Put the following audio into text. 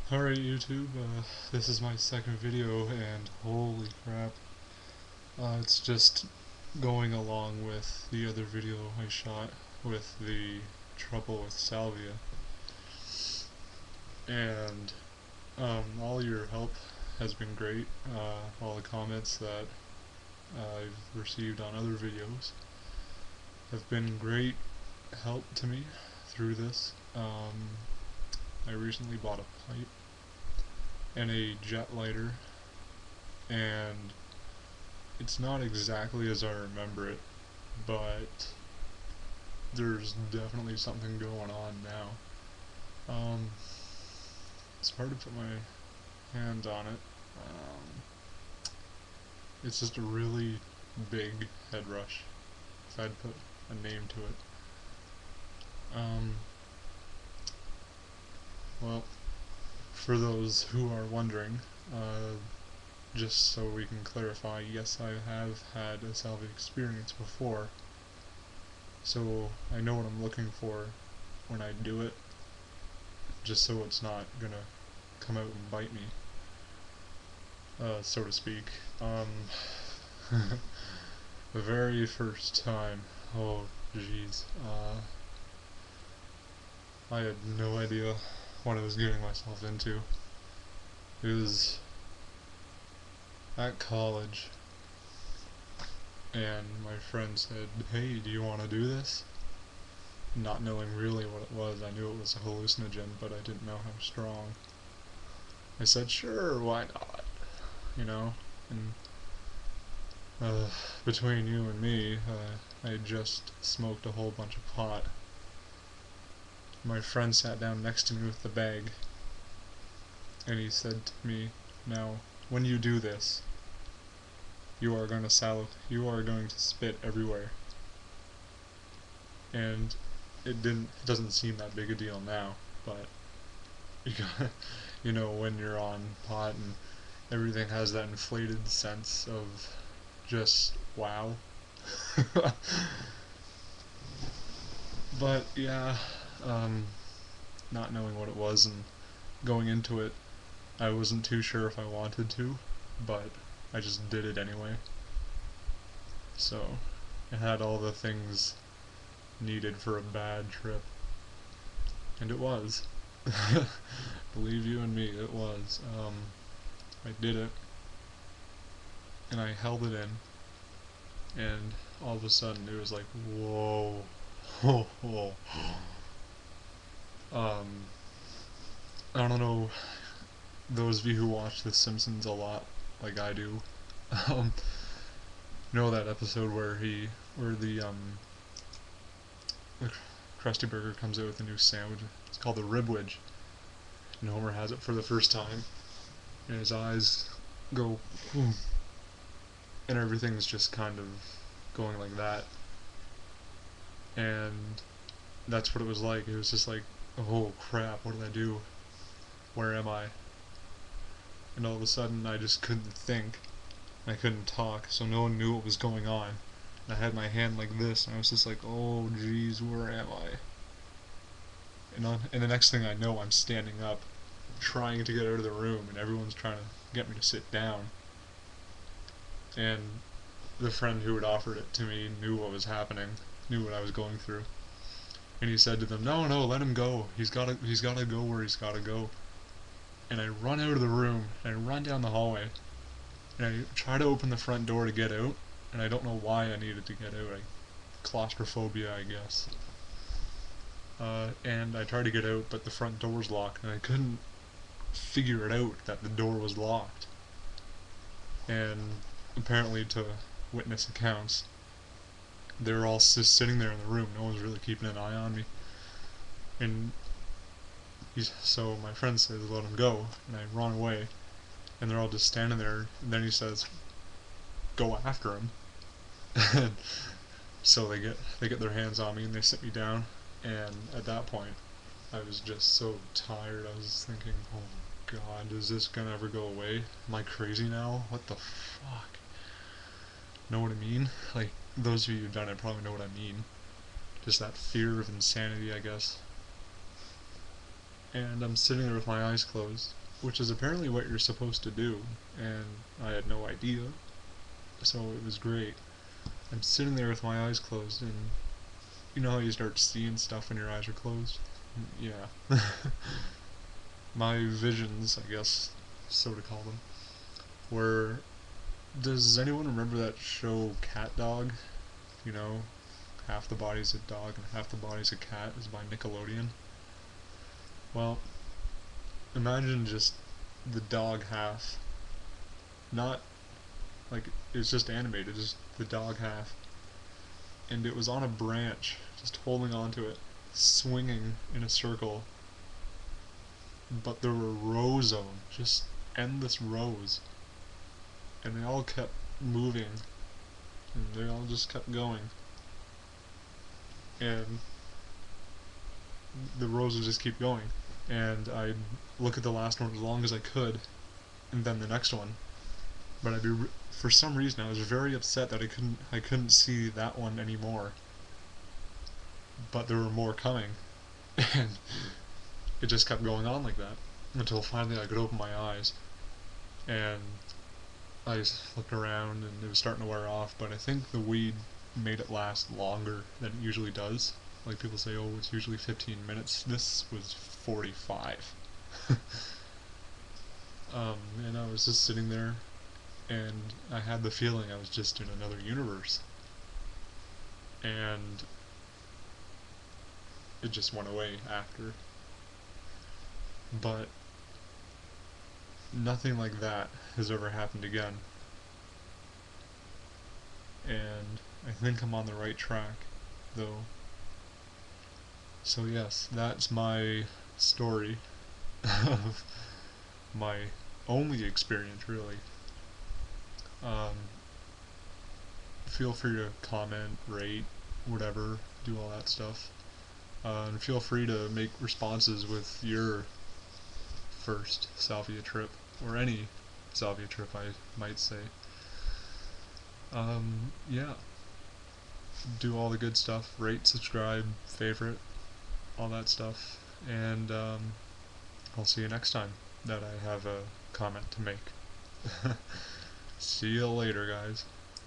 Alright YouTube, this is my second video and holy crap, it's just going along with the other video I shot with the trouble with salvia, and all your help has been great. All the comments that I've received on other videos have been great help to me through this. I recently bought a pipe and a jet lighter, and it's not exactly as I remember it, but there's definitely something going on now. It's hard to put my hand on it. It's just a really big head rush, if I'd put a name to it. Well, for those who are wondering, just so we can clarify, yes, I have had a salvia experience before, so I know what I'm looking for when I do it, just so it's not gonna come out and bite me, so to speak. The very first time, oh jeez, I had no idea what I was getting myself into. It was at college, and my friend said, "Hey, do you want to do this?" Not knowing really what it was. I knew it was a hallucinogen, but I didn't know how strong. I said, "Sure, why not?" You know, and between you and me, I had just smoked a whole bunch of pot. My friend sat down next to me with the bag, and he said to me, "Now, when you do this, you are going to spit everywhere." And it doesn't seem that big a deal now, but you gotta, when you're on pot and everything has that inflated sense of just wow. But yeah, not knowing what it was and going into it, I wasn't too sure if I wanted to, but I just did it anyway. So it had all the things needed for a bad trip, and it was. Believe you and me, it was. I did it, and I held it in, and all of a sudden it was like, whoa. um, I don't know, those of you who watch The Simpsons a lot, like I do, um, know that episode where the Krusty Burger comes out with a new sandwich. It's called the Ribwidge, and Homer has it for the first time, and his eyes go, and everything's just kind of going like that, and that's what it was like. It was just like, oh crap, what did I do? Where am I? And all of a sudden I just couldn't think. I couldn't talk, so no one knew what was going on. And I had my hand like this, and I was just like, oh geez, where am I? And the next thing I know, I'm standing up, trying to get out of the room, and everyone's trying to get me to sit down. And the friend who had offered it to me knew what was happening, knew what I was going through. And he said to them, "No, no, let him go. He's gotta go where he's gotta go." And I run out of the room, and I run down the hallway, and I try to open the front door to get out, and I don't know why I needed to get out. Claustrophobia, I guess. And I tried to get out, but the front door's locked, and I couldn't figure it out that the door was locked. And apparently, to witness accounts, they were all just sitting there in the room. No one's really keeping an eye on me. And so my friend says, "Let him go," and I run away, and they're all just standing there. And then he says, "Go after him." And so they get their hands on me and they sit me down. And at that point, I was just so tired. I was thinking, oh god, is this gonna ever go away? Am I crazy now? What the fuck? Know what I mean? Like, those of you who've done it probably know what I mean. Just that fear of insanity, I guess. and I'm sitting there with my eyes closed, which is apparently what you're supposed to do, and I had no idea, so it was great. I'm sitting there with my eyes closed, and you know how you start seeing stuff when your eyes are closed? Yeah. My visions, I guess, so to call them, were. Does anyone remember that show Cat Dog? You know, half the body's a dog and half the body's a cat, is by Nickelodeon. Well, imagine just the dog half, not like it's just animated, just the dog half, and it was on a branch, just holding onto it, swinging in a circle, but there were rows of them, just endless rows, and they all kept moving, and they all just kept going, and the rows would just keep going, and I'd look at the last one as long as I could, and then the next one, but for some reason I was very upset that I couldn't see that one anymore, but there were more coming, and it just kept going on like that until finally I could open my eyes, and I just looked around and it was starting to wear off, but I think the weed made it last longer than it usually does. Like people say, oh, it's usually 15 minutes. This was 45. And I was just sitting there, and I had the feeling I was just in another universe. And it just went away after. But nothing like that has ever happened again. And I think I'm on the right track, though. So yes, that's my story of my only experience, really. Um, Feel free to comment, rate, whatever, do all that stuff. And feel free to make responses with your first salvia trip, or any salvia trip, I might say. Yeah, do all the good stuff, rate, subscribe, favorite, all that stuff, and I'll see you next time that I have a comment to make. See you later, guys.